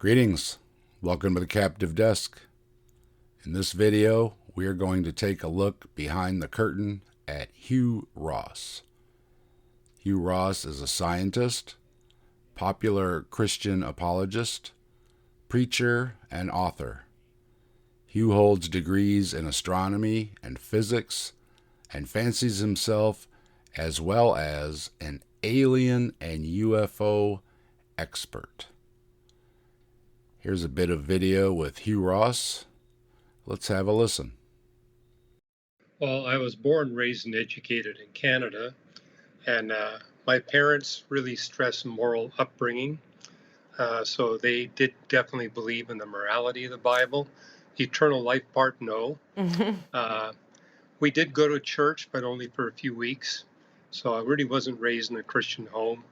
Greetings. Welcome to the Captive Desk. In this video, we are going to take a look behind the curtain at Hugh Ross. Hugh Ross is a scientist, popular Christian apologist, preacher, and author. Hugh holds degrees in astronomy and physics and fancies himself as well as an alien and UFO expert. Here's a bit of video with Hugh Ross. Let's have a listen. Well, I was born, raised, and educated in Canada, and my parents really stressed moral upbringing. So they did definitely believe in the morality of the Bible. The eternal life part, no. We did go to church, but only for a few weeks. So I really wasn't raised in a Christian home.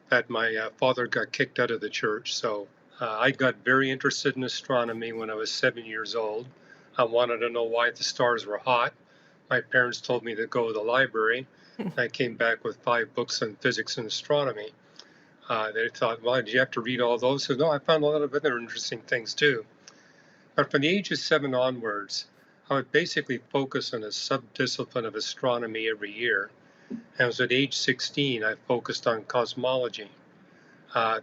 That my father got kicked out of the church. So I got very interested in astronomy when I was 7 years old. I wanted to know why the stars were hot. My parents told me to go to the library. I came back with 5 books on physics and astronomy. They thought, well, did you have to read all those? So no, I found a lot of other interesting things too. But from the age of 7 onwards, I would basically focus on a subdiscipline of astronomy every year. And at age 16, I focused on cosmology.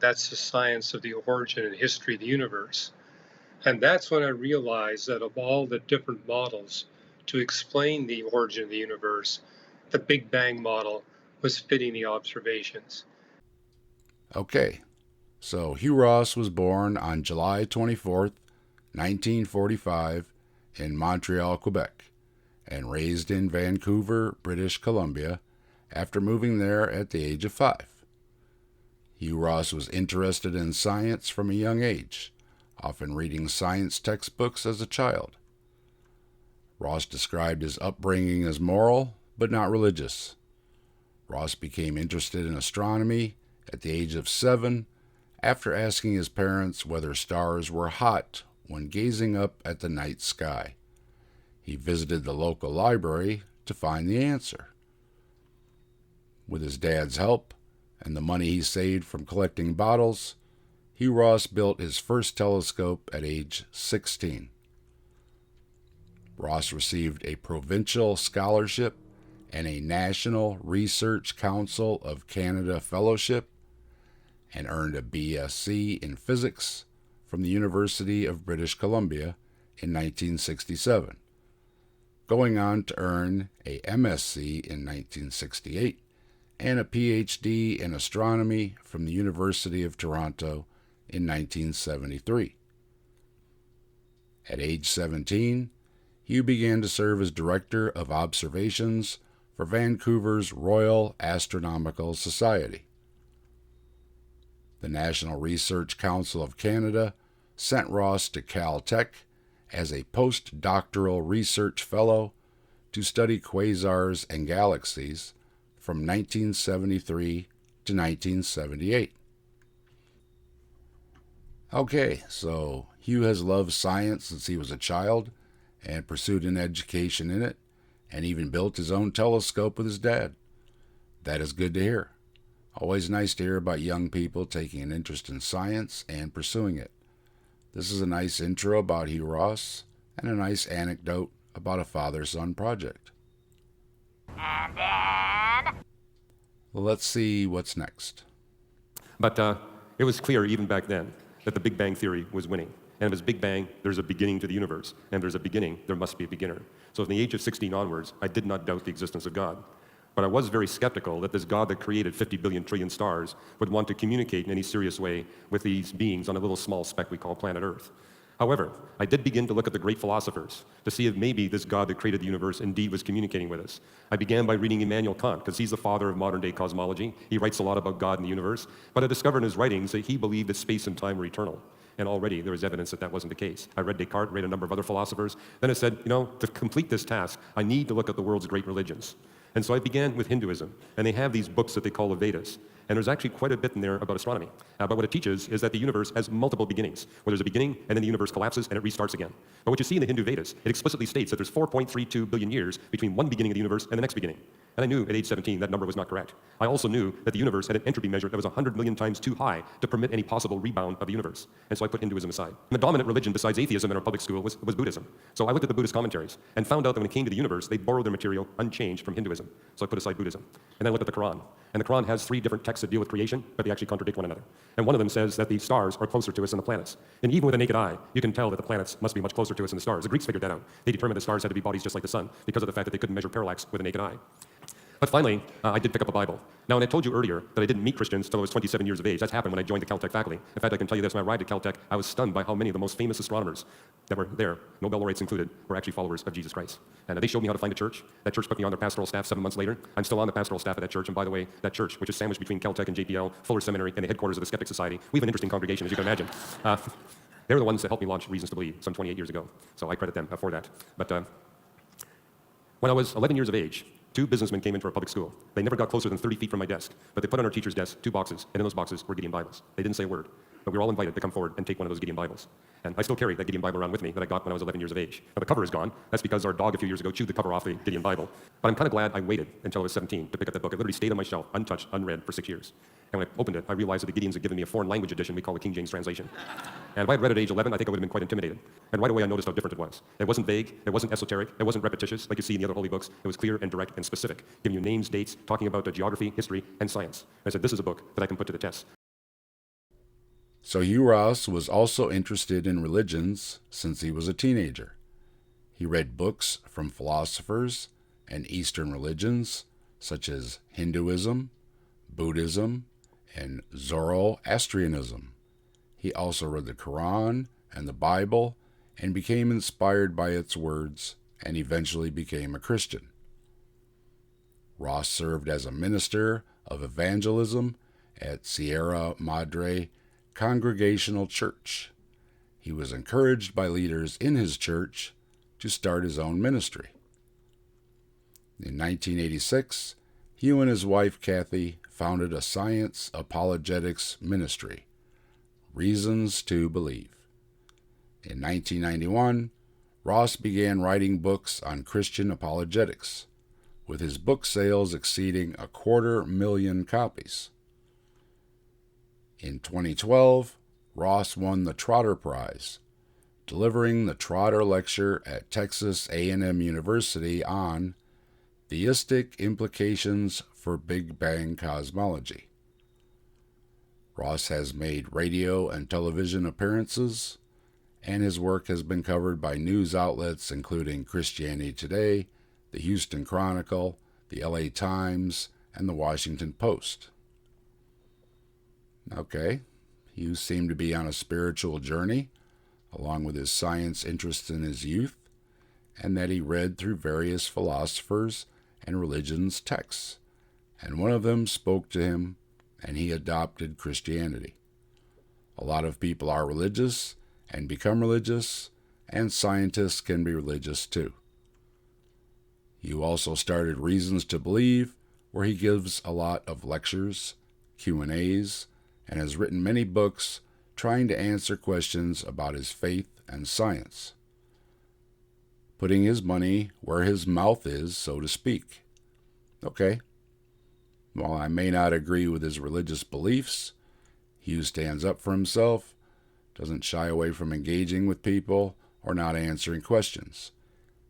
That's the science of the origin and history of the universe. And that's when I realized that of all the different models to explain the origin of the universe, the Big Bang model was fitting the observations. Okay, so Hugh Ross was born on July 24th, 1945 in Montreal, Quebec, and raised in Vancouver, British Columbia, after moving there at the age of 5. Hugh Ross was interested in science from a young age, often reading science textbooks as a child. Ross described his upbringing as moral, but not religious. Ross became interested in astronomy at the age of 7 after asking his parents whether stars were hot when gazing up at the night sky. He visited the local library to find the answer. With his dad's help and the money he saved from collecting bottles, Hugh Ross built his first telescope at age 16. Ross received a provincial scholarship and a National Research Council of Canada fellowship, and earned a BSc in physics from the University of British Columbia in 1967, going on to earn a MSc in 1968 and a PhD in astronomy from the University of Toronto in 1973. At age 17, Hugh began to serve as Director of Observations for Vancouver's Royal Astronomical Society. The National Research Council of Canada sent Ross to Caltech as a postdoctoral research fellow to study quasars and galaxies from 1973 to 1978. Okay, so Hugh has loved science since he was a child and pursued an education in it, and even built his own telescope with his dad. That is good to hear. Always nice to hear about young people taking an interest in science and pursuing it. This is a nice intro about Hugh Ross and a nice anecdote about a father-son project. And then... Well, let's see what's next. But it was clear even back then that the Big Bang Theory was winning. And if it's Big Bang, there's a beginning to the universe. And if there's a beginning, there must be a beginner. So from the age of 16 onwards, I did not doubt the existence of God. But I was very skeptical that this God that created 50 billion trillion stars would want to communicate in any serious way with these beings on a little small speck we call planet Earth. However, I did begin to look at the great philosophers to see if maybe this God that created the universe indeed was communicating with us. I began by reading Immanuel Kant, because he's the father of modern-day cosmology. He writes a lot about God and the universe. But I discovered in his writings that he believed that space and time were eternal. And already there was evidence that that wasn't the case. I read Descartes, read a number of other philosophers. Then I said, to complete this task, I need to look at the world's great religions. And so I began with Hinduism. And they have these books that they call the Vedas. And there's actually quite a bit in there about astronomy. But what it teaches is that the universe has multiple beginnings, where there's a beginning, and then the universe collapses, and it restarts again. But what you see in the Hindu Vedas, it explicitly states that there's 4.32 billion years between one beginning of the universe and the next beginning. And I knew at age 17 that number was not correct. I also knew that the universe had an entropy measure that was 100 million times too high to permit any possible rebound of the universe. And so I put Hinduism aside. And the dominant religion besides atheism in our public school was Buddhism. So I looked at the Buddhist commentaries and found out that when it came to the universe, they borrowed their material unchanged from Hinduism. So I put aside Buddhism. And then I looked at the Quran. And the Quran has 3 different texts that deal with creation, but they actually contradict one another. And one of them says that the stars are closer to us than the planets. And even with a naked eye, you can tell that the planets must be much closer to us than the stars. The Greeks figured that out. They determined the stars had to be bodies just like the sun because of the fact that they couldn't measure parallax with a naked eye. But finally, I did pick up a Bible. Now, when I told you earlier that I didn't meet Christians until I was 27 years of age, that's happened when I joined the Caltech faculty. In fact, I can tell you this, when I arrived at Caltech, I was stunned by how many of the most famous astronomers that were there, Nobel laureates included, were actually followers of Jesus Christ. And they showed me how to find a church. That church put me on their pastoral staff 7 months later. I'm still on the pastoral staff of that church. And by the way, that church, which is sandwiched between Caltech and JPL, Fuller Seminary, and the headquarters of the Skeptic Society, we have an interesting congregation, as you can imagine. They're the ones that helped me launch Reasons to Believe some 28 years ago. So I credit them for that. But when I was 11 years of age, 2 businessmen came into our public school. They never got closer than 30 feet from my desk, but they put on our teacher's desk 2 boxes, and in those boxes were Gideon Bibles. They didn't say a word, but we were all invited to come forward and take one of those Gideon Bibles. And I still carry that Gideon Bible around with me that I got when I was 11 years of age. Now, the cover is gone. That's because our dog a few years ago chewed the cover off the Gideon Bible. But I'm kind of glad I waited until I was 17 to pick up that book. It literally stayed on my shelf, untouched, unread, for 6 years. And when I opened it, I realized that the Gideons had given me a foreign language edition we call the King James translation. And if I had read it at age 11, I think I would have been quite intimidated. And right away, I noticed how different it was. It wasn't vague, it wasn't esoteric, it wasn't repetitious like you see in the other holy books. It was clear and direct and specific, giving you names, dates, talking about geography, history, and science. And I said, this is a book that I can put to the test. So Hugh Ross was also interested in religions since he was a teenager. He read books from philosophers and Eastern religions, such as Hinduism, Buddhism, and Zoroastrianism. He also read the Quran and the Bible and became inspired by its words and eventually became a Christian. Ross served as a minister of evangelism at Sierra Madre Congregational Church. He was encouraged by leaders in his church to start his own ministry. In 1986, Hugh and his wife Kathy founded a science apologetics ministry, Reasons to Believe. In 1991, Ross began writing books on Christian apologetics, with his book sales exceeding 250,000 copies. In 2012, Ross won the Trotter Prize, delivering the Trotter Lecture at Texas A&M University on Theistic Implications for Big Bang Cosmology. Ross has made radio and television appearances, and his work has been covered by news outlets including Christianity Today, the Houston Chronicle, the LA Times, and the Washington Post. Okay, Hugh seemed to be on a spiritual journey, along with his science interests in his youth, and that he read through various philosophers and religions' texts, and one of them spoke to him, and he adopted Christianity. A lot of people are religious and become religious, and scientists can be religious too. Hugh also started Reasons to Believe, where he gives a lot of lectures, Q&As, and has written many books trying to answer questions about his faith and science, putting his money where his mouth is, so to speak. Okay, while I may not agree with his religious beliefs, Hugh stands up for himself, doesn't shy away from engaging with people or not answering questions,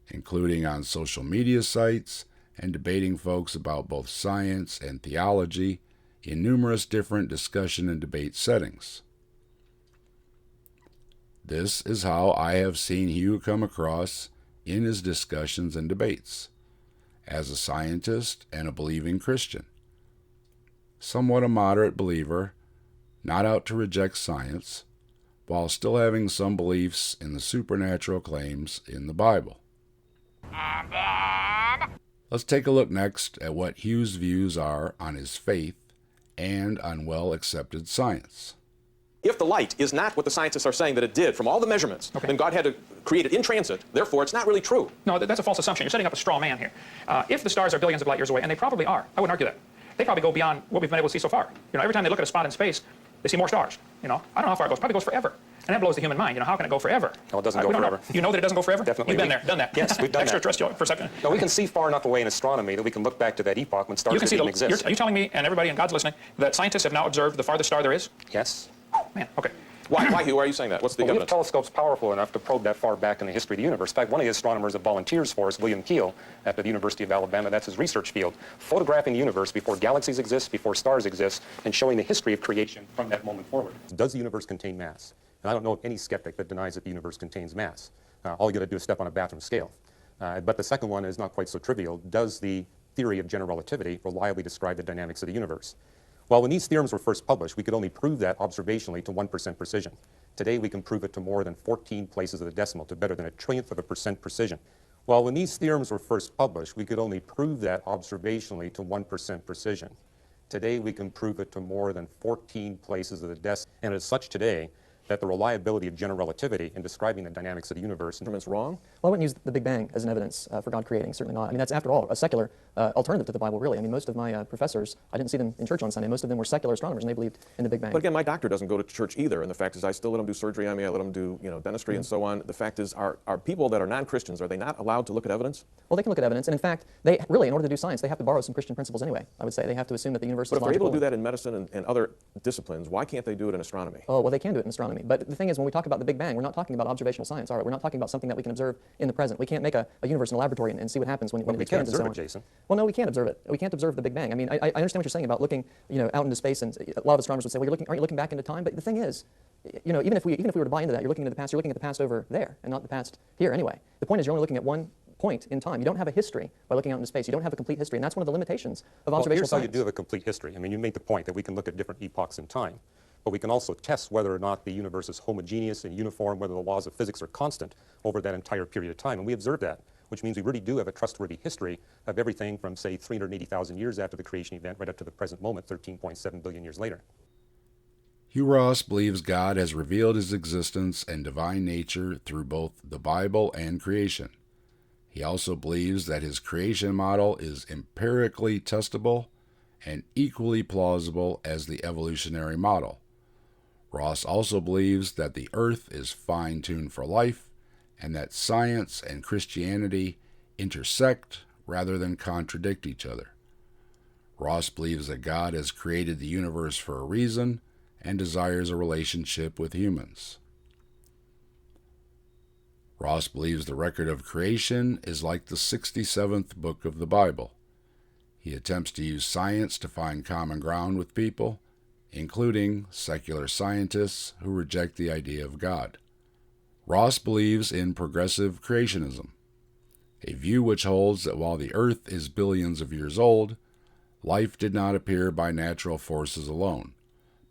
including on social media sites and debating folks about both science and theology in numerous different discussion and debate settings. This is how I have seen Hugh come across in his discussions and debates, as a scientist and a believing Christian. Somewhat a moderate believer, not out to reject science, while still having some beliefs in the supernatural claims in the Bible. And then... Let's take a look next at what Hugh's views are on his faith and on well-accepted science. If the light is not what the scientists are saying that it did from all the measurements, then God had to create it in transit. Therefore, it's not really true. No, that's a false assumption. You're setting up a straw man here. If the stars are billions of light years away, and they probably are, I wouldn't argue that. They probably go beyond what we've been able to see so far. Every time they look at a spot in space, they see more stars. I don't know how far it goes. Probably goes forever. And that blows the human mind. How can it go forever? Well, it doesn't go We don't know. forever. You know that it doesn't go forever? Definitely. You've been there, done that. Yes, we've done that. Extraterrestrial for a second. No, we can see far enough away in astronomy that we can look back to that epoch when stars You can see didn't even exist. Are you telling me, and everybody in God's listening, that scientists have now observed the farthest star there is? Yes. Man, okay. Why, Hugh? Why are you saying that? What's the Well, we have evidence? telescopes powerful enough to probe that far back in the history of the universe. In fact, one of the astronomers that volunteers for us, William Keel, at the University of Alabama, that's his research field, photographing the universe before galaxies exist, before stars exist, and showing the history of creation from that moment forward. Does the universe contain mass? And I don't know of any skeptic that denies that the universe contains mass. All you got to do is step on a bathroom scale. But the second one is not quite so trivial. Does the theory of general relativity reliably describe the dynamics of the universe? Well, when these theorems were first published, we could only prove that observationally to 1% precision. Today, we can prove it to more than 14 places of the decimal, to better than a trillionth of a percent precision. Well, when these theorems were first published, we could only prove that observationally to 1% precision. Today, we can prove it to more than 14 places of the decimal. And as such today, that the reliability of general relativity in describing the dynamics of the universe is wrong. Well, I wouldn't use the Big Bang as an evidence for God creating, certainly not. I mean, that's, after all, a secular alternative to the Bible, really. I mean, most of my professors, I didn't see them in church on Sunday. Most of them were secular astronomers, and they believed in the Big Bang. But again, my doctor doesn't go to church either, and the fact is I still let him do surgery on me, I let him do dentistry and so on. The fact is, are people that are non-Christians, are they not allowed to look at evidence? Well, they can look at evidence, and in fact, they really, in order to do science, they have to borrow some Christian principles anyway. I would say they have to assume that the universe But is if they're logical. able to do that in medicine and other disciplines, why can't they do it in astronomy? Oh, well, they can do it in astronomy. But the thing is, when we talk about the Big Bang, we're not talking about observational science, all right? We're not talking about something that we can observe in the present. We can't make a universe in a laboratory and see what happens when it we can expands and so observe on. it, Jason. Well, no, we can't observe it. We can't observe the Big Bang. I mean, I understand what you're saying about looking, out into space, and a lot of astronomers would say, well, aren't you looking back into time? But the thing is, even if we were to buy into that, you're looking into the past. You're looking at the past over there, and not the past here anyway. The point is, you're only looking at one point in time. You don't have a history by looking out into space. You don't have a complete history, and that's one of the limitations of observational here's how science. you do have a complete history. I mean, you made the point that we can look at different epochs in time, but we can also test whether or not the universe is homogeneous and uniform, whether the laws of physics are constant over that entire period of time, and we observe that, which means we really do have a trustworthy history of everything from, say, 380,000 years after the creation event right up to the present moment, 13.7 billion years later. Hugh Ross believes God has revealed his existence and divine nature through both the Bible and creation. He also believes that his creation model is empirically testable and equally plausible as the evolutionary model. Ross also believes that the earth is fine-tuned for life and that science and Christianity intersect rather than contradict each other. Ross believes that God has created the universe for a reason and desires a relationship with humans. Ross believes the record of creation is like the 67th book of the Bible. He attempts to use science to find common ground with people, including secular scientists who reject the idea of God. Ross believes in progressive creationism, a view which holds that while the earth is billions of years old, life did not appear by natural forces alone,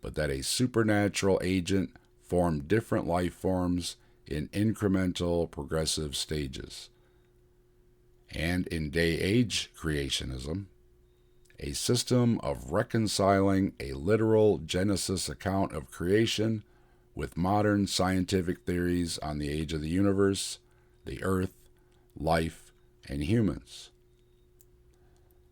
but that a supernatural agent formed different life forms in incremental progressive stages. And in day-age creationism, a system of reconciling a literal Genesis account of creation with modern scientific theories on the age of the universe, the earth, life, and humans.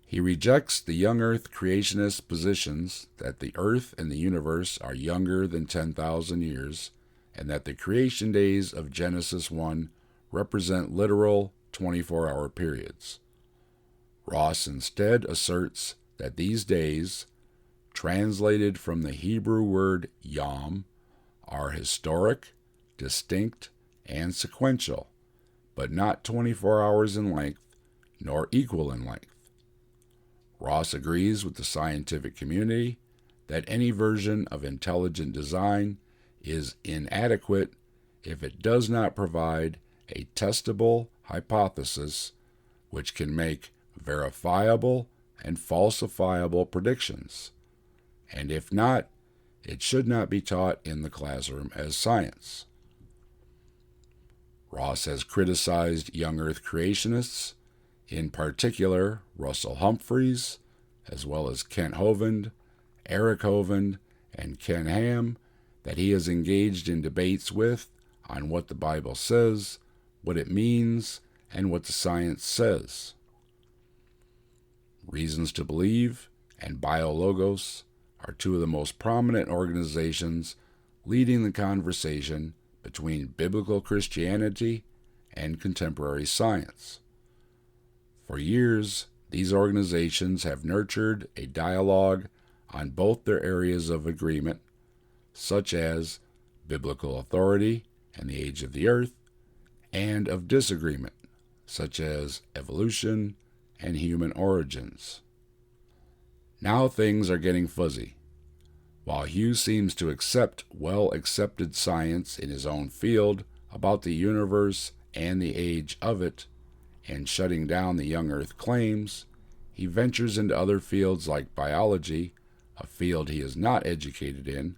He rejects the young earth creationist positions that the earth and the universe are younger than 10,000 years, and that the creation days of Genesis 1 represent literal 24-hour periods. Ross instead asserts that these days, translated from the Hebrew word yom, are historic, distinct, and sequential, but not 24 hours in length, nor equal in length. Ross agrees with the scientific community that any version of intelligent design is inadequate if it does not provide a testable hypothesis which can make verifiable and falsifiable predictions, and if not, it should not be taught in the classroom as science. Ross has criticized young earth creationists, in particular Russell Humphreys, as well as Kent Hovind, Eric Hovind, and Ken Ham, that he is engaged in debates with on what the Bible says, what it means, and what the science says. Reasons to Believe and BioLogos are two of the most prominent organizations leading the conversation between biblical Christianity and contemporary science. For years, these organizations have nurtured a dialogue on both their areas of agreement, such as biblical authority and the age of the earth, and of disagreement, such as evolution and human origins. Now things are getting fuzzy. While Hugh seems to accept well-accepted science in his own field about the universe and the age of it, and shutting down the young Earth claims, he ventures into other fields like biology, a field he is not educated in,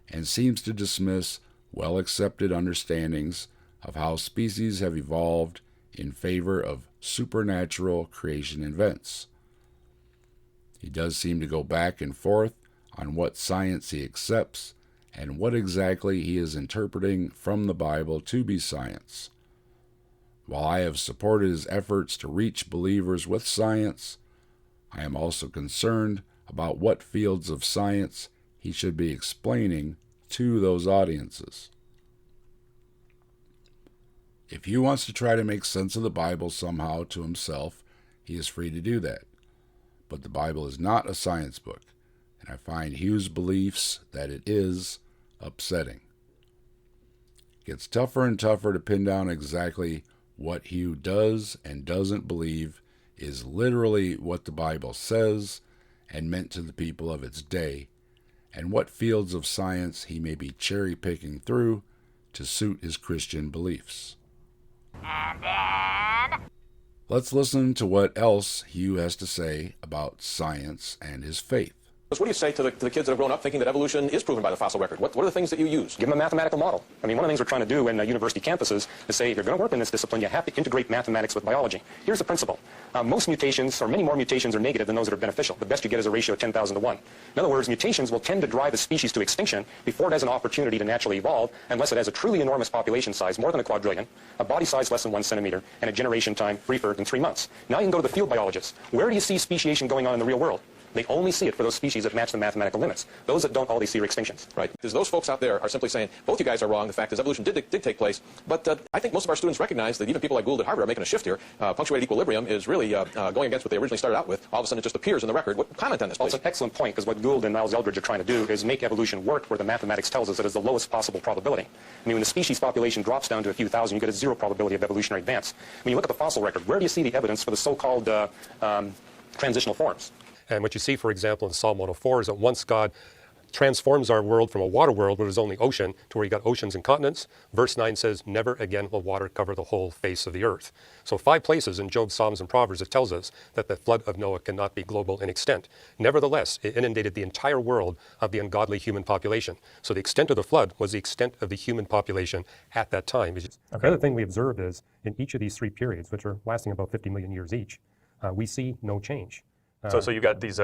and seems to dismiss well-accepted understandings of how species have evolved in favor of supernatural creation events. He does seem to go back and forth on what science he accepts and what exactly he is interpreting from the Bible to be science. While I have supported his efforts to reach believers with science, I am also concerned about what fields of science he should be explaining to those audiences. If Hugh wants to try to make sense of the Bible somehow to himself, he is free to do that. But the Bible is not a science book, and I find Hugh's beliefs that it is upsetting. It gets tougher and tougher to pin down exactly what Hugh does and doesn't believe is literally what the Bible says and meant to the people of its day, and what fields of science he may be cherry-picking through to suit his Christian beliefs. And then... Let's listen to what else Hugh has to say about science and his faith. What do you say to the kids that have grown up thinking that evolution is proven by the fossil record? What are the things that you use? Give them a mathematical model. I mean, one of the things we're trying to do in university campuses is say, if you're going to work in this discipline, you have to integrate mathematics with biology. Here's the principle. Most mutations, or many more mutations, are negative than those that are beneficial. The best you get is a ratio of 10,000 to 1. In other words, mutations will tend to drive a species to extinction before it has an opportunity to naturally evolve, unless it has a truly enormous population size, more than a quadrillion, a body size less than 1 centimeter, and a generation time briefer than 3 months. Now you can go to the field biologists. Where do you see speciation going on in the real world? They only see it for those species that match the mathematical limits. Those that don't, all they see are extinctions. Right. Because those folks out there are simply saying, both you guys are wrong. The fact is evolution did take place. But I think most of our students recognize that even people like Gould at Harvard are making a shift here. Punctuated equilibrium is really going against what they originally started out with. All of a sudden it just appears in the record. Comment on this, please. Well, it's an excellent point, because what Gould and Miles Eldridge are trying to do is make evolution work where the mathematics tells us that it's the lowest possible probability. I mean, when the species population drops down to a few thousand, you get a 0 probability of evolutionary advance. When you look at the fossil record, where do you see the evidence for the so-called transitional forms? And what you see, for example, in Psalm 104 is that once God transforms our world from a water world where there's only ocean to where you got oceans and continents, verse 9 says, never again will water cover the whole face of the earth. So 5 places in Job, Psalms, and Proverbs it tells us that the flood of Noah cannot be global in extent. Nevertheless, it inundated the entire world of the ungodly human population. So the extent of the flood was the extent of the human population at that time. Okay. The other thing we observed is in each of these 3 periods, which are lasting about 50 million years each, we see no change. So you've got these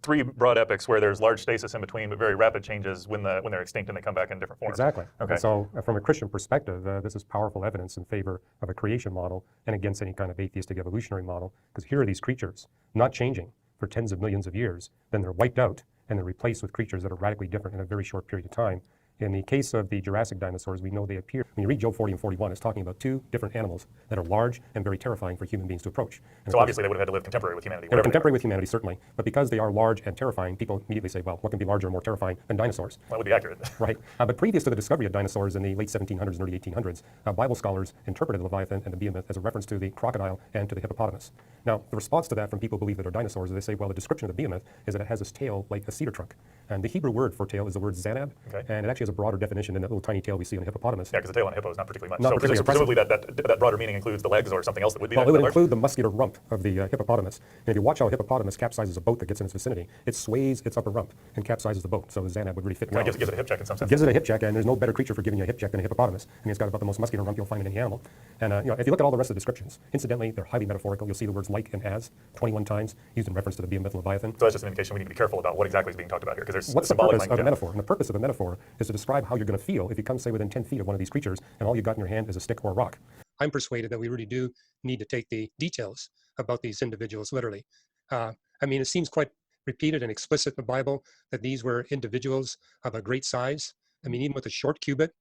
3 broad epochs where there's large stasis in between, but very rapid changes when they're extinct and they come back in different forms. Exactly. Okay. And so from a Christian perspective, this is powerful evidence in favor of a creation model and against any kind of atheistic evolutionary model, because here are these creatures not changing for tens of millions of years, then they're wiped out and they're replaced with creatures that are radically different in a very short period of time. In the case of the Jurassic dinosaurs, we know they appear. When you read Job 40 and 41, it's talking about 2 different animals that are large and very terrifying for human beings to approach. And so obviously they would have had to live contemporary with humanity. They're contemporary with humanity, certainly. But because they are large and terrifying, people immediately say, well, what can be larger and more terrifying than dinosaurs? That would be accurate. Right. But previous to the discovery of dinosaurs in the late 1700s and early 1800s, Bible scholars interpreted the Leviathan and the Behemoth as a reference to the crocodile and to the hippopotamus. Now, the response to that from people who believe that are dinosaurs is they say, well, the description of the Behemoth is that it has this tail like a cedar trunk. And the Hebrew word for tail is the word zanab, okay. And it actually has a broader definition than that little tiny tail we see on a hippopotamus. Yeah, because the tail on a hippo is not particularly much. Not so particularly presumably that broader meaning includes the legs or something else that would be. Well, it would include the muscular rump of the hippopotamus. And if you watch how a hippopotamus capsizes a boat that gets in its vicinity, it sways its upper rump and capsizes the boat. So the zanab would really fit well. Gives it a hip check in some sense. Gives it a hip check, and there's no better creature for giving you a hip check than a hippopotamus. I mean, it's got about the most muscular rump you'll find in any animal. And if you look at all the rest of the descriptions, incidentally, they're highly metaphorical. You'll see the words like and as 21 times used in reference to the Behemoth and Leviathan. So that's just an indication we need to be careful about what exactly is being talked about here, because there's what's the symbolic purpose of language. a metaphor? And the purpose of a metaphor is to describe how you're going to feel if you come, say, within 10 feet of one of these creatures, and all you got in your hand is a stick or a rock. I'm persuaded that we really do need to take the details about these individuals literally. I mean, it seems quite repeated and explicit in the Bible that these were individuals of a great size. I mean, even with a short cubit,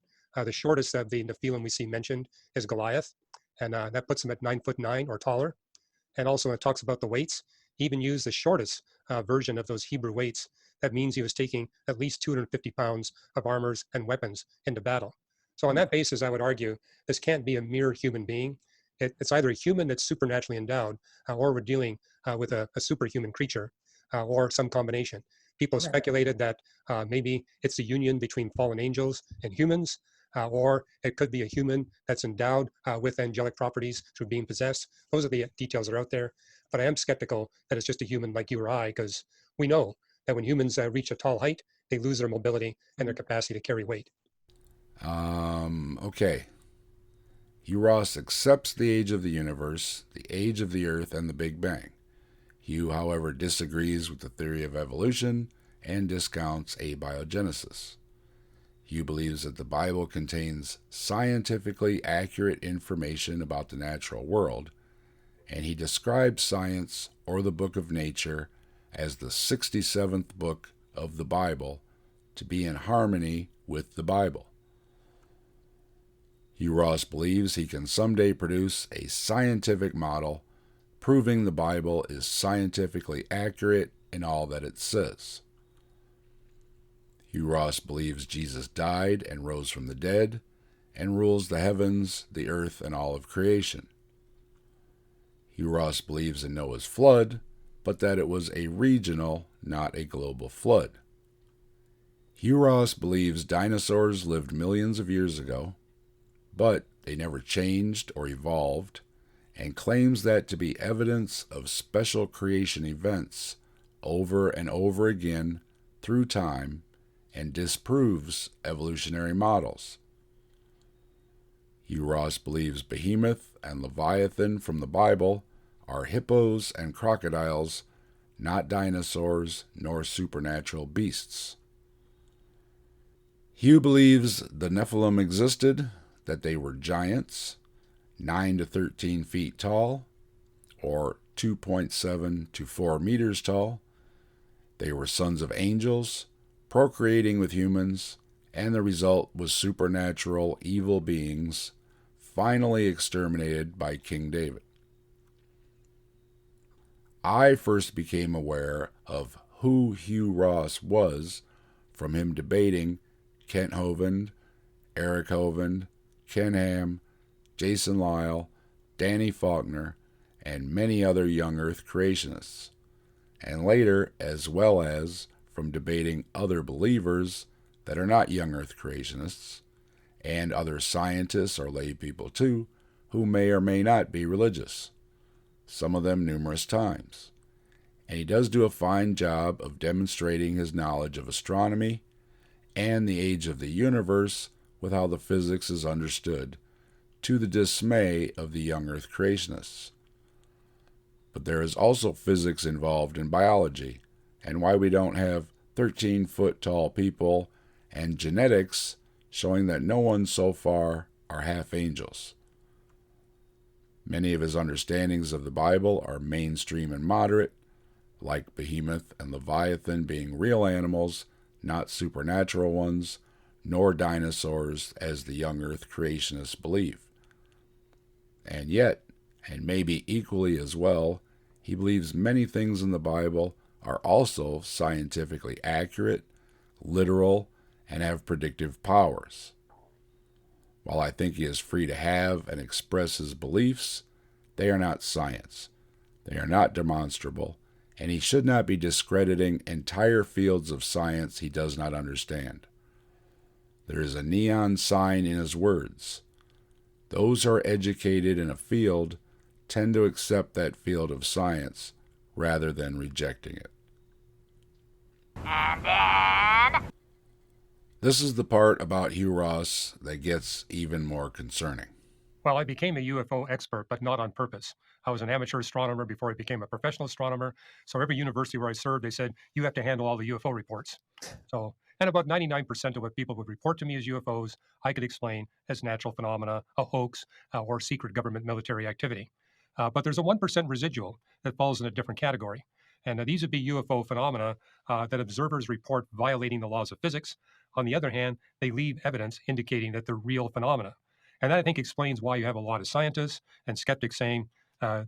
The shortest of the Nephilim we see mentioned is Goliath, and that puts him at 9'9" or taller. And also it talks about the weights. He even used the shortest version of those Hebrew weights. That means he was taking at least 250 pounds of armors and weapons into battle. So on that basis, I would argue this can't be a mere human being. It's either a human that's supernaturally endowed, or we're dealing with a superhuman creature, or some combination. People have speculated that maybe it's a union between fallen angels and humans, or it could be a human that's endowed with angelic properties through being possessed. Those are the details that are out there. But I am skeptical that it's just a human like you or I, because we know that when humans reach a tall height, they lose their mobility and their capacity to carry weight. Okay. Hugh Ross accepts the age of the universe, the age of the earth, and the Big Bang. Hugh, however, disagrees with the theory of evolution and discounts abiogenesis. Hugh believes that the Bible contains scientifically accurate information about the natural world, and he describes science, or the book of nature, as the 67th book of the Bible, to be in harmony with the Bible. Hugh Ross believes he can someday produce a scientific model proving the Bible is scientifically accurate in all that it says. Hugh Ross believes Jesus died and rose from the dead and rules the heavens, the earth, and all of creation. Hugh Ross believes in Noah's flood, but that it was a regional, not a global flood. Hugh Ross believes dinosaurs lived millions of years ago, but they never changed or evolved, and claims that to be evidence of special creation events over and over again through time, and disproves evolutionary models. Hugh Ross believes Behemoth and Leviathan from the Bible are hippos and crocodiles, not dinosaurs nor supernatural beasts. Hugh believes the Nephilim existed, that they were giants, 9 to 13 feet tall, or 2.7 to 4 meters tall. They were sons of angels, procreating with humans, and the result was supernatural evil beings, finally exterminated by King David. I first became aware of who Hugh Ross was from him debating Kent Hovind, Eric Hovind, Ken Ham, Jason Lyle, Danny Faulkner, and many other young Earth creationists, and later as well as from debating other believers that are not young Earth creationists, and other scientists or lay people too, who may or may not be religious, some of them numerous times. And he does do a fine job of demonstrating his knowledge of astronomy and the age of the universe with how the physics is understood, to the dismay of the young Earth creationists. But there is also physics involved in biology, and why we don't have 13-foot-tall people, and genetics showing that no one so far are half angels. Many of his understandings of the Bible are mainstream and moderate, like Behemoth and Leviathan being real animals, not supernatural ones, nor dinosaurs as the young Earth creationists believe. And yet, and maybe equally as well, he believes many things in the Bible are also scientifically accurate, literal, and have predictive powers. While I think he is free to have and express his beliefs, they are not science. They are not demonstrable, and he should not be discrediting entire fields of science he does not understand. There is a neon sign in his words. Those who are educated in a field tend to accept that field of science rather than rejecting it. And then... This is the part about Hugh Ross that gets even more concerning. Well, I became a UFO expert, but not on purpose. I was an amateur astronomer before I became a professional astronomer. So every university where I served, they said, you have to handle all the UFO reports. And about 99% of what people would report to me as UFOs, I could explain as natural phenomena, a hoax, or secret government military activity. But there's a 1% residual that falls in a different category. And these would be UFO phenomena that observers report violating the laws of physics, On the other hand, they leave evidence indicating that they're real phenomena. And that, I think, explains why you have a lot of scientists and skeptics saying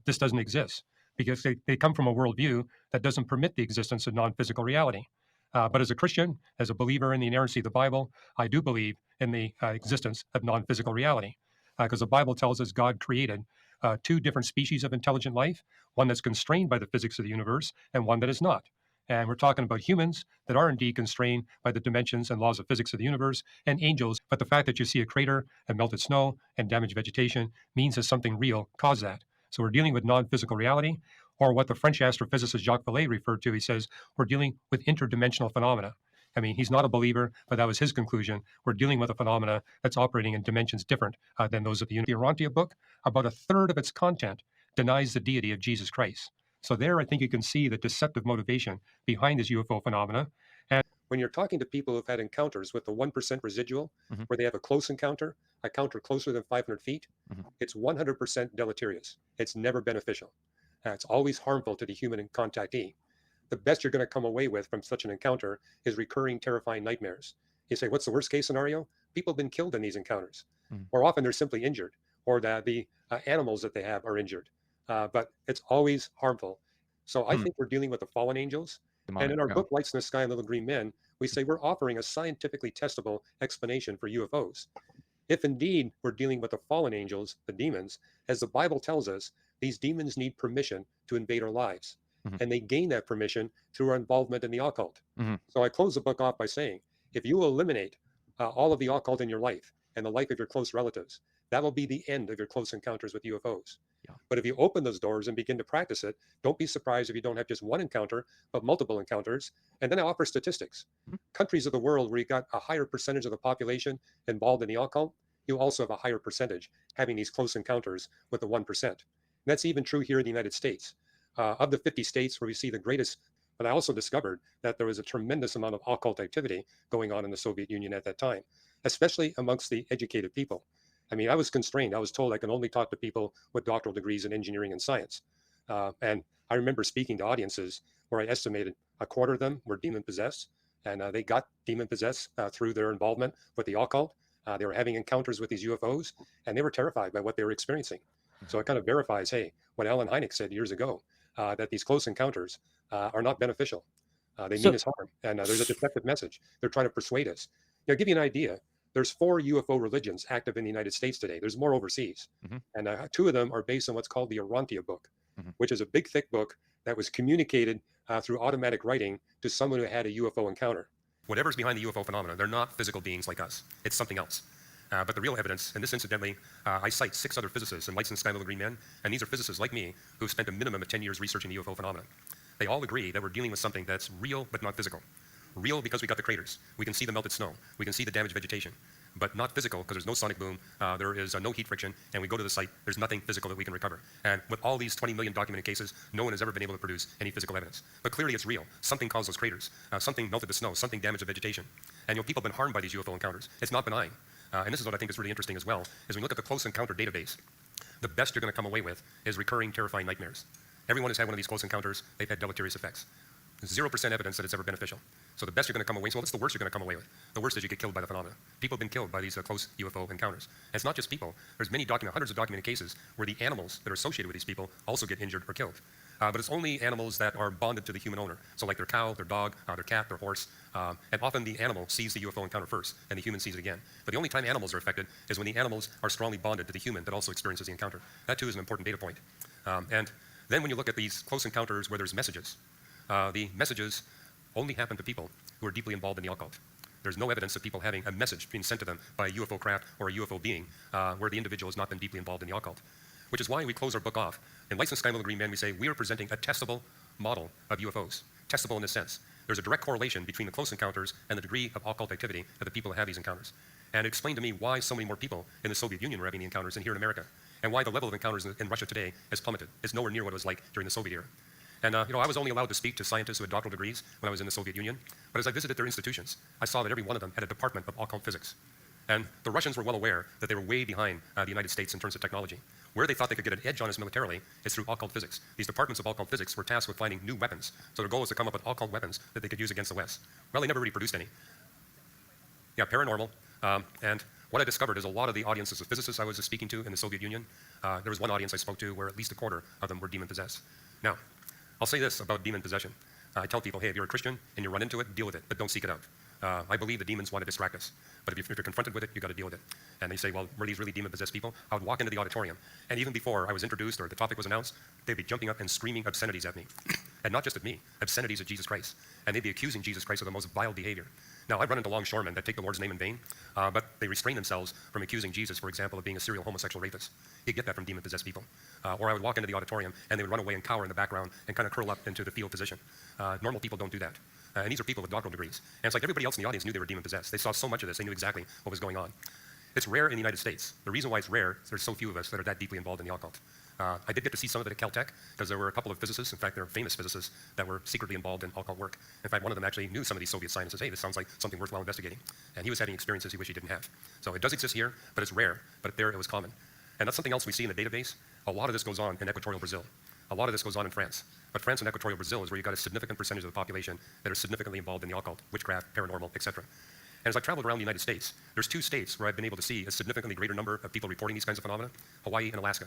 this doesn't exist, because they come from a worldview that doesn't permit the existence of non-physical reality. But as a Christian, as a believer in the inerrancy of the Bible, I do believe in the existence of non-physical reality, because the Bible tells us God created two different species of intelligent life, one that's constrained by the physics of the universe and one that is not. And we're talking about humans that are indeed constrained by the dimensions and laws of physics of the universe, and angels. But the fact that you see a crater and melted snow and damaged vegetation means that something real caused that. So we're dealing with non-physical reality, or what the French astrophysicist Jacques Vallée referred to. He says we're dealing with interdimensional phenomena. I mean, he's not a believer, but that was his conclusion. We're dealing with a phenomena that's operating in dimensions different than those of the Urantia book. About a third of its content denies the deity of Jesus Christ. So there, I think you can see the deceptive motivation behind this UFO phenomena. And when you're talking to people who've had encounters with the 1% residual, where they have a close encounter closer than 500 feet, it's 100% deleterious. It's never beneficial. It's always harmful to the human contactee. The best you're going to come away with from such an encounter is recurring, terrifying nightmares. You say, what's the worst case scenario? People have been killed in these encounters. Or often they're simply injured, or the animals that they have are injured. But it's always harmful. So I think we're dealing with the fallen angels. And in our book, Lights in the Sky and Little Green Men, we say we're offering a scientifically testable explanation for UFOs. If indeed we're dealing with the fallen angels, the demons, as the Bible tells us, these demons need permission to invade our lives. And they gain that permission through our involvement in the occult. So I close the book off by saying, if you eliminate all of the occult in your life and the life of your close relatives, that will be the end of your close encounters with UFOs. But if you open those doors and begin to practice it, don't be surprised if you don't have just one encounter, but multiple encounters. And then I offer statistics. Countries of the world where you got a higher percentage of the population involved in the occult, you also have a higher percentage having these close encounters with the 1%. And that's even true here in the United States. Of the 50 states where we see the greatest, but I also discovered that there was a tremendous amount of occult activity going on in the Soviet Union at that time, especially amongst the educated people. I mean, I was constrained. I was told I can only talk to people with doctoral degrees in engineering and science. And I remember speaking to audiences where I estimated a quarter of them were demon possessed, and they got demon possessed through their involvement with the occult. They were having encounters with these UFOs, and they were terrified by what they were experiencing. So it kind of verifies, hey, what Alan Hynek said years ago, that these close encounters are not beneficial. They mean us harm, and there's a deceptive message. They're trying to persuade us. I'll give you an idea. There's 4 UFO religions active in the United States today. There's more overseas. And 2 of them are based on what's called the Urantia book, which is a big, thick book that was communicated through automatic writing to someone who had a UFO encounter. Whatever's behind the UFO phenomena, they're not physical beings like us. It's something else. But the real evidence, and this incidentally, I cite 6 other physicists in Lights in the Sky and Little Green Men, and these are physicists like me who've spent a minimum of 10 years researching the UFO phenomena. They all agree that we're dealing with something that's real but not physical. Real because we got the craters. We can see the melted snow. We can see the damaged vegetation. But not physical because there's no sonic boom, there is no heat friction, and we go to the site, there's nothing physical that we can recover. And with all these 20 million documented cases, no one has ever been able to produce any physical evidence. But clearly it's real. Something caused those craters. Something melted the snow. Something damaged the vegetation. And people have been harmed by these UFO encounters. It's not benign. And this is what I think is really interesting as well, is when you look at the close encounter database, the best you're going to come away with is recurring, terrifying nightmares. Everyone has had one of these close encounters. They've had deleterious effects. 0% evidence that it's ever beneficial. So the best you're going to come away, so what's the worst you're going to come away with? The worst is you get killed by the phenomena. People have been killed by these close UFO encounters. And it's not just people. There's hundreds of documented cases where the animals that are associated with these people also get injured or killed. But it's only animals that are bonded to the human owner. So like their cow, their dog, their cat, their horse. And often the animal sees the UFO encounter first, and the human sees it again. But the only time animals are affected is when the animals are strongly bonded to the human that also experiences the encounter. That too is an important data point. And then when you look at these close encounters where there's messages, the messages only happen to people who are deeply involved in the occult. There's no evidence of people having a message being sent to them by a UFO craft or a UFO being where the individual has not been deeply involved in the occult. Which is why we close our book off. In Lights in the Sky and Little Green Men, we say we are presenting a testable model of UFOs. Testable in this sense. There's a direct correlation between the close encounters and the degree of occult activity of the people that have these encounters. And explain to me why so many more people in the Soviet Union were having the encounters than here in America. And why the level of encounters in Russia today has plummeted. It's nowhere near what it was like during the Soviet era. And I was only allowed to speak to scientists who had doctoral degrees when I was in the Soviet Union. But as I visited their institutions, I saw that every one of them had a department of occult physics. And the Russians were well aware that they were way behind the United States in terms of technology. Where they thought they could get an edge on us militarily is through occult physics. These departments of occult physics were tasked with finding new weapons. So their goal was to come up with occult weapons that they could use against the West. Well, they never really produced any. Yeah, paranormal. And what I discovered is a lot of the audiences of physicists I was speaking to in the Soviet Union, there was one audience I spoke to where at least a quarter of them were demon-possessed. Now, I'll say this about demon possession. I tell people, hey, if you're a Christian and you run into it, deal with it, but don't seek it out. I believe the demons want to distract us, but if you're confronted with it, you've got to deal with it. And they say, well, were these really demon-possessed people? I would walk into the auditorium, and even before I was introduced or the topic was announced, they'd be jumping up and screaming obscenities at me. And not just at me, obscenities at Jesus Christ. And they'd be accusing Jesus Christ of the most vile behavior. Now, I've run into longshoremen that take the Lord's name in vain, but they restrain themselves from accusing Jesus, for example, of being a serial homosexual rapist. You get that from demon-possessed people. Or I would walk into the auditorium, and they would run away and cower in the background and kind of curl up into the fetal position. Normal people don't do that. And these are people with doctoral degrees. And it's like everybody else in the audience knew they were demon-possessed. They saw so much of this, they knew exactly what was going on. It's rare in the United States. The reason why it's rare is there's so few of us that are that deeply involved in the occult. I did get to see some of it at Caltech, because there were a couple of physicists, in fact, there are famous physicists, that were secretly involved in occult work. In fact, one of them actually knew some of these Soviet scientists. Hey, this sounds like something worthwhile investigating. And he was having experiences he wished he didn't have. So it does exist here, but it's rare. But there it was common. And that's something else we see in the database. A lot of this goes on in equatorial Brazil. A lot of this goes on in France. But France and equatorial Brazil is where you've got a significant percentage of the population that are significantly involved in the occult, witchcraft, paranormal, etc. And as I traveled around the United States, there's two states where I've been able to see a significantly greater number of people reporting these kinds of phenomena, Hawaii and Alaska.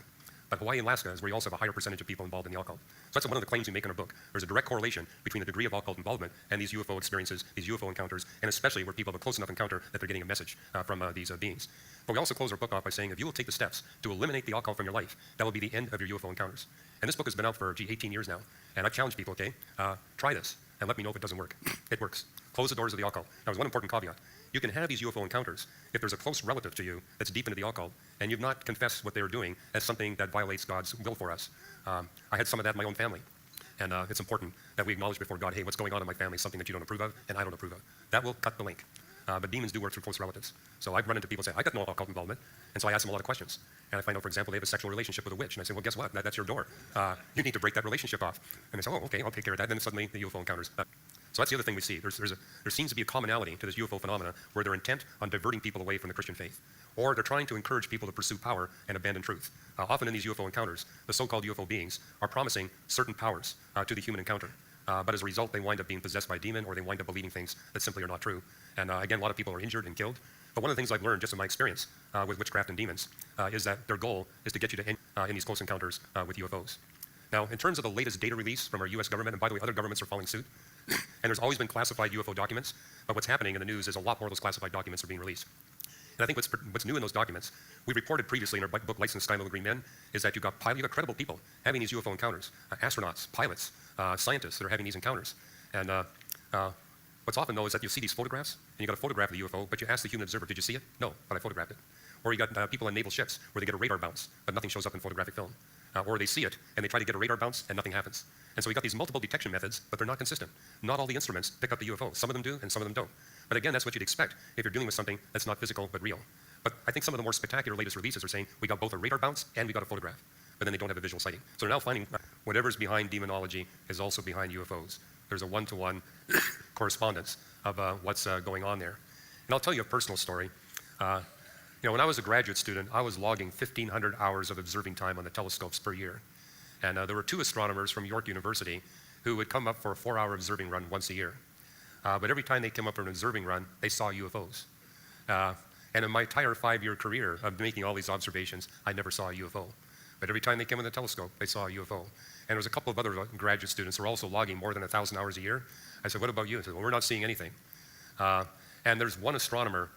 But Hawaii and Alaska is where you also have a higher percentage of people involved in the occult. So that's one of the claims we make in our book. There's a direct correlation between the degree of occult involvement and these UFO experiences, these UFO encounters, and especially where people have a close enough encounter that they're getting a message from these beings. But we also close our book off by saying if you will take the steps to eliminate the occult from your life, that will be the end of your UFO encounters. And this book has been out for, 18 years now. And I've challenged people, okay, try this and let me know if it doesn't work. It works. Close the doors of the occult. Now, there's one important caveat. You can have these UFO encounters if there's a close relative to you that's deep into the occult and you've not confessed what they're doing as something that violates God's will for us. I had some of that in my own family. And it's important that we acknowledge before God, hey, what's going on in my family is something that you don't approve of and I don't approve of. That will cut the link. But demons do work through close relatives. So I've run into people say, I got no occult involvement. And so I ask them a lot of questions. And I find out, for example, they have a sexual relationship with a witch. And I say, well, guess what? That's your door. You need to break that relationship off. And they say, oh, okay, I'll take care of that. And then suddenly the UFO encounters. So that's the other thing we see. There seems to be a commonality to this UFO phenomena where they're intent on diverting people away from the Christian faith. Or they're trying to encourage people to pursue power and abandon truth. Often in these UFO encounters, the so-called UFO beings are promising certain powers to the human encounter. But as a result, they wind up being possessed by a demon or they wind up believing things that simply are not true. And again, a lot of people are injured and killed. But one of the things I've learned just in my experience with witchcraft and demons is that their goal is to get you to end in these close encounters with UFOs. Now, in terms of the latest data release from our US government, and by the way, other governments are following suit, and there's always been classified UFO documents, but what's happening in the news is a lot more of those classified documents are being released. And I think what's new in those documents, we reported previously in our book, Licensed Sky Little Green Men, is that you've got credible people having these UFO encounters, astronauts, pilots, scientists that are having these encounters. And what's often, though, is that you see these photographs, and you got a photograph of the UFO, but you ask the human observer, did you see it? No, but I photographed it. Or you got people on naval ships where they get a radar bounce, but nothing shows up in photographic film. Or they see it, and they try to get a radar bounce, and nothing happens. And so we got these multiple detection methods, but they're not consistent. Not all the instruments pick up the UFO. Some of them do, and some of them don't. But again, that's what you'd expect if you're dealing with something that's not physical, but real. But I think some of the more spectacular latest releases are saying we got both a radar bounce and we got a photograph, but then they don't have a visual sighting. So they're now finding whatever's behind demonology is also behind UFOs. There's a one-to-one correspondence of what's going on there. And I'll tell you a personal story. When I was a graduate student, I was logging 1,500 hours of observing time on the telescopes per year. And there were two astronomers from York University who would come up for a 4-hour observing run once a year. But every time they came up for an observing run, they saw UFOs. And in my entire 5-year career of making all these observations, I never saw a UFO. But every time they came in the telescope, they saw a UFO. And there was a couple of other graduate students who were also logging more than 1,000 hours a year. I said, what about you? They said, well, we're not seeing anything. And there's one astronomer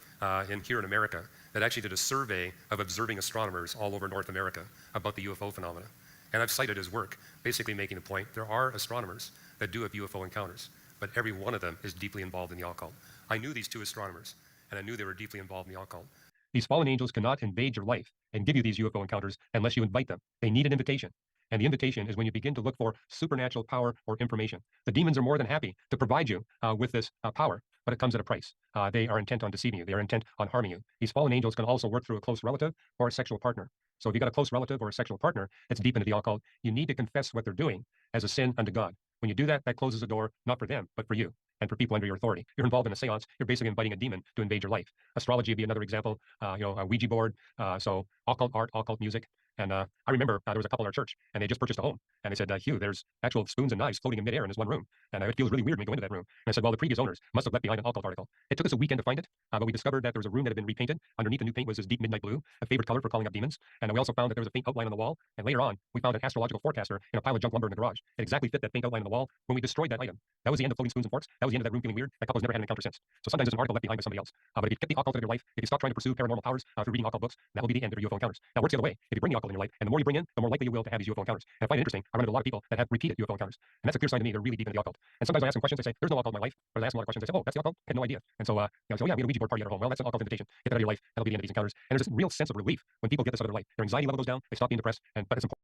here in America that actually did a survey of observing astronomers all over North America about the UFO phenomena. And I've cited his work, basically making the point, there are astronomers that do have UFO encounters, but every one of them is deeply involved in the occult. I knew these two astronomers, and I knew they were deeply involved in the occult. These fallen angels cannot invade your life and give you these UFO encounters unless you invite them. They need an invitation. And the invitation is when you begin to look for supernatural power or information. The demons are more than happy to provide you with this power, but it comes at a price. They are intent on deceiving you. They are intent on harming you. These fallen angels can also work through a close relative or a sexual partner. So if you've got a close relative or a sexual partner that's deep into the occult, you need to confess what they're doing as a sin unto God. When you do that, that closes the door, not for them, but for you and for people under your authority. You're involved in a seance, you're basically inviting a demon to invade your life. Astrology would be another example, a Ouija board, so occult art, occult music. And I remember there was a couple in our church, and they just purchased a home. And they said, Hugh, there's actual spoons and knives floating in midair in this one room. And it feels really weird when you go into that room. And I said, well, the previous owners must have left behind an occult article. It took us a weekend to find it. but we discovered that there was a room that had been repainted. Underneath the new paint was this deep midnight blue, a favorite color for calling up demons. And we also found that there was a faint outline on the wall. And later on, we found an astrological forecaster in a pile of junk lumber in the garage. It exactly fit that faint outline on the wall. When we destroyed that item, that was the end of floating spoons and forks. That was the end of that room feeling weird. That couple's never had an encounter since. So sometimes there's an article left behind by somebody else. But if you keep the occult out of your life, if you stop trying to pursue paranormal powers through reading occult books, that will be the end of your UFO encounters. Now, it works the other way. If you bring the occult in your life, and the more you bring in, the more likely you will to have these UFO encounters. And I find it interesting. I run into a lot of people that have repeated UFO encounters. And that's a clear sign to me they're really deep in the occult. And sometimes I ask them questions, they say, there's no occult in my life. But I ask them a lot of questions, they say, oh, that's the occult? I had no idea. And so, so yeah, we had a Ouija board party at our home. Well, that's an occult invitation. Get that out of your life. That'll be the end of these encounters. And there's this real sense of relief when people get this out of their life. Their anxiety level goes down. They stop being depressed. But it's important.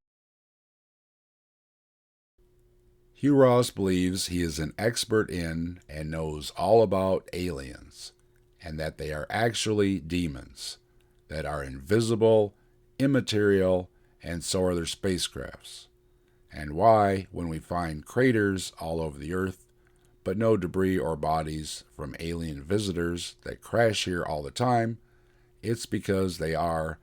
Hugh Ross believes he is an expert in and knows all about aliens, and that they are actually demons that are invisible, immaterial, and so are their spacecrafts. And why, when we find craters all over the earth, but no debris or bodies from alien visitors that crash here all the time, it's because they are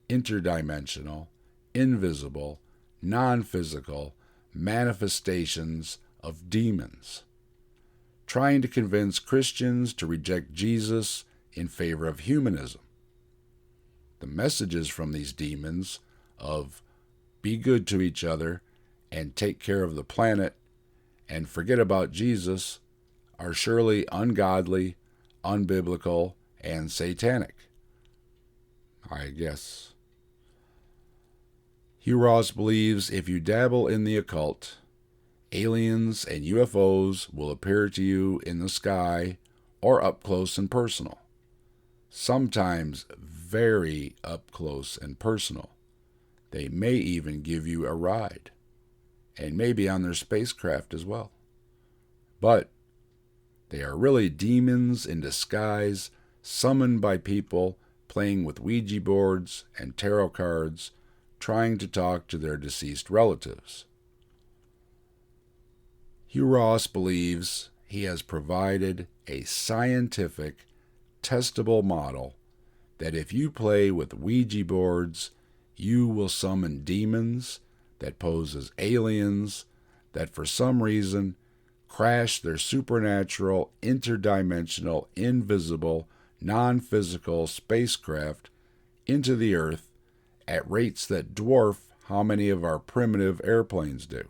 interdimensional, invisible, non-physical manifestations of demons, trying to convince Christians to reject Jesus in favor of humanism. The messages from these demons of be good to each other and take care of the planet and forget about Jesus are surely ungodly, unbiblical, and satanic, I guess. Hugh Ross believes if you dabble in the occult, aliens and UFOs will appear to you in the sky or up close and personal. Sometimes very up close and personal. They may even give you a ride, and maybe on their spacecraft as well. But they are really demons in disguise, summoned by people playing with Ouija boards and tarot cards, trying to talk to their deceased relatives. Hugh Ross believes he has provided a scientific, testable model that if you play with Ouija boards, you will summon demons that pose as aliens that for some reason crash their supernatural, interdimensional, invisible, non-physical spacecraft into the earth at rates that dwarf how many of our primitive airplanes do,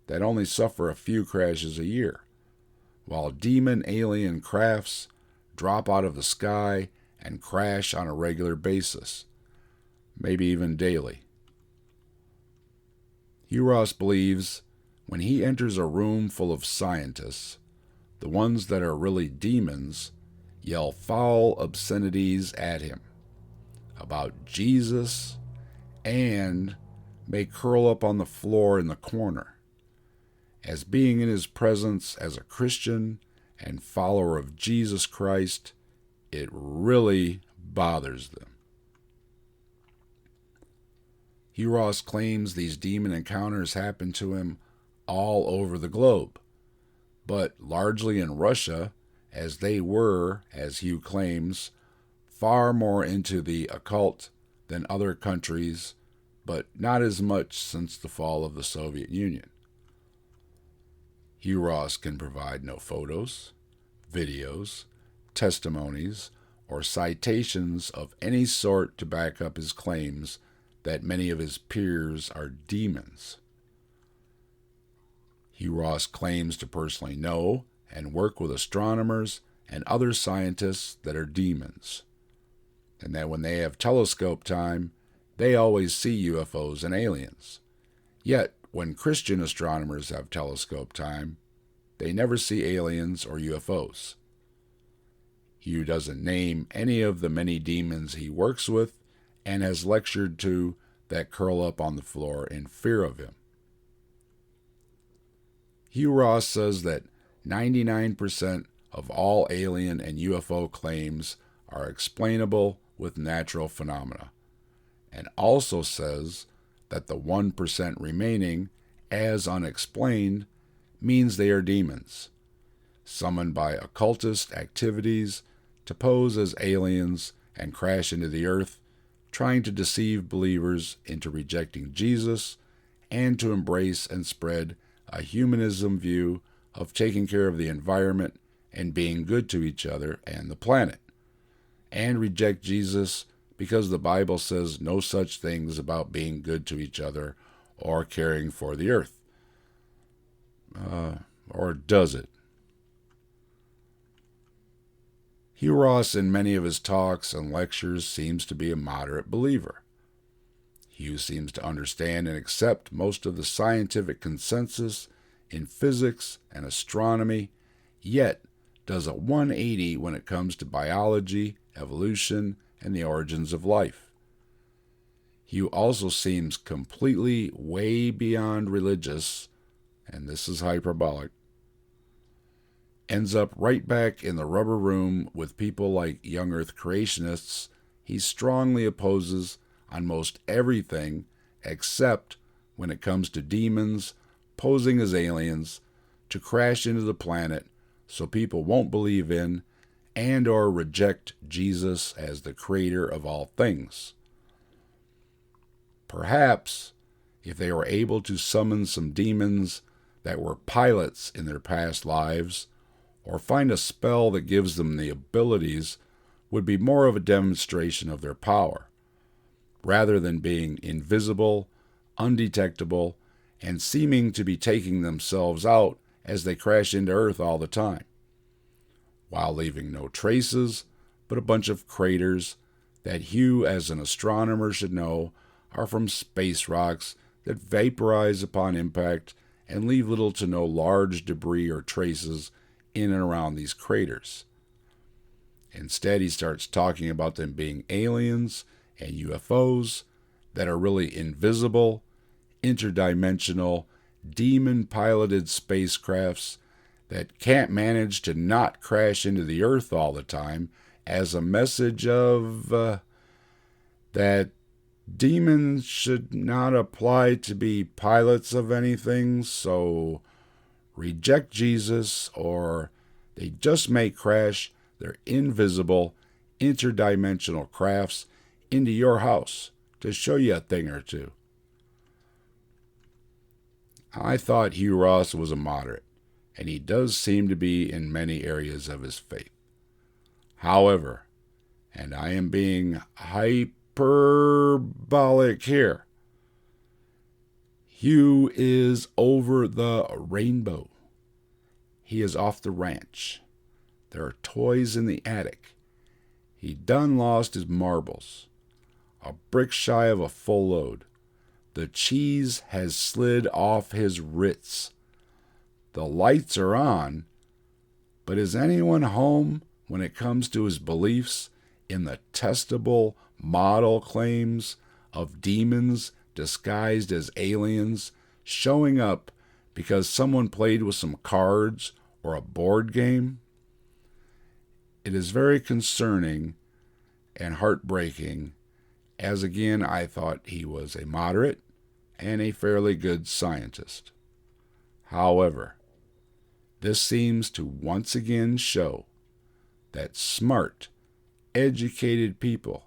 that only suffer a few crashes a year, while demon alien crafts drop out of the sky and crash on a regular basis, maybe even daily. Hugh Ross believes when he enters a room full of scientists, the ones that are really demons yell foul obscenities at him about Jesus and may curl up on the floor in the corner, as being in his presence as a Christian and follower of Jesus Christ, it really bothers them. Hugh Ross claims these demon encounters happen to him all over the globe, but largely in Russia, as they were, as Hugh claims, far more into the occult than other countries, but not as much since the fall of the Soviet Union. Hugh Ross can provide no photos, videos, testimonies, or citations of any sort to back up his claims that many of his peers are demons. Hugh Ross claims to personally know and work with astronomers and other scientists that are demons, and that when they have telescope time, they always see UFOs and aliens. Yet, when Christian astronomers have telescope time, they never see aliens or UFOs. Hugh doesn't name any of the many demons he works with and has lectured to that curl up on the floor in fear of him. Hugh Ross says that 99% of all alien and UFO claims are explainable with natural phenomena, and also says that the 1% remaining, as unexplained, means they are demons, summoned by occultist activities to pose as aliens and crash into the earth, trying to deceive believers into rejecting Jesus and to embrace and spread a humanism view of taking care of the environment and being good to each other and the planet, and reject Jesus because the Bible says no such things about being good to each other or caring for the earth. Or does it? Hugh Ross, in many of his talks and lectures, seems to be a moderate believer. Hugh seems to understand and accept most of the scientific consensus in physics and astronomy, yet does a 180 when it comes to biology, evolution, and the origins of life. Hugh also seems completely way beyond religious, and this is hyperbolic, ends up right back in the rubber room with people like young earth creationists he strongly opposes on most everything except when it comes to demons posing as aliens to crash into the planet so people won't believe in and or reject Jesus as the creator of all things. Perhaps if they were able to summon some demons that were pilots in their past lives, or find a spell that gives them the abilities, would be more of a demonstration of their power, rather than being invisible, undetectable, and seeming to be taking themselves out as they crash into Earth all the time, while leaving no traces but a bunch of craters that Hugh, as an astronomer, should know are from space rocks that vaporize upon impact and leave little to no large debris or traces in and around these craters. Instead, he starts talking about them being aliens and UFOs that are really invisible, interdimensional, demon-piloted spacecrafts that can't manage to not crash into the Earth all the time, as a message of that demons should not apply to be pilots of anything, so reject Jesus, or they just may crash their invisible, interdimensional crafts into your house to show you a thing or two. I thought Hugh Ross was a moderate, and he does seem to be in many areas of his faith. However, and I am being hyperbolic here, Hugh is over the rainbow. He is off the ranch. There are toys in the attic. He done lost his marbles. A brick shy of a full load. The cheese has slid off his Ritz. The lights are on, but is anyone home when it comes to his beliefs in the testable model claims of demons disguised as aliens showing up because someone played with some cards or a board game? It is very concerning and heartbreaking, as again I thought he was a moderate and a fairly good scientist. However, this seems to once again show that smart, educated people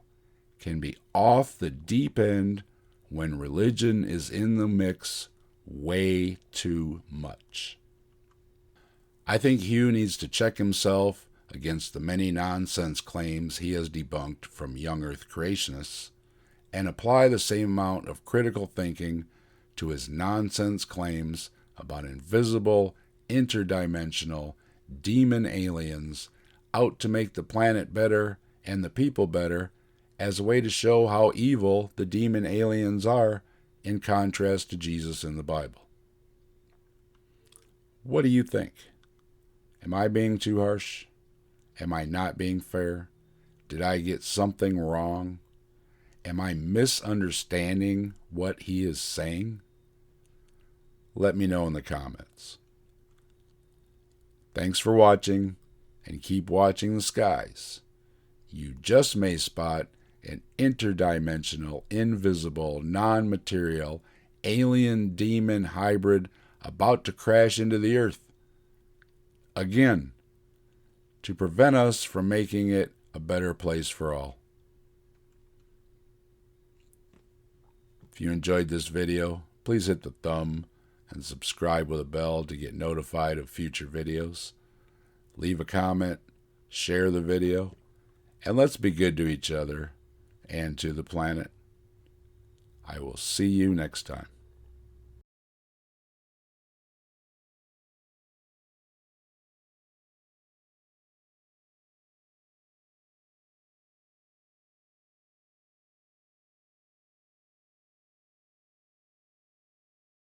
can be off the deep end when religion is in the mix way too much. I think Hugh needs to check himself against the many nonsense claims he has debunked from young earth creationists and apply the same amount of critical thinking to his nonsense claims about invisible, interdimensional, demon aliens out to make the planet better and the people better, as a way to show how evil the demon aliens are in contrast to Jesus in the Bible. What do you think? Am I being too harsh? Am I not being fair? Did I get something wrong? Am I misunderstanding what he is saying? Let me know in the comments. Thanks for watching, and keep watching the skies. You just may spot an interdimensional, invisible, non-material, alien demon hybrid about to crash into the earth. Again, to prevent us from making it a better place for all. If you enjoyed this video, please hit the thumb and subscribe with a bell to get notified of future videos. Leave a comment, share the video, and let's be good to each other and to the planet. I will see you next time.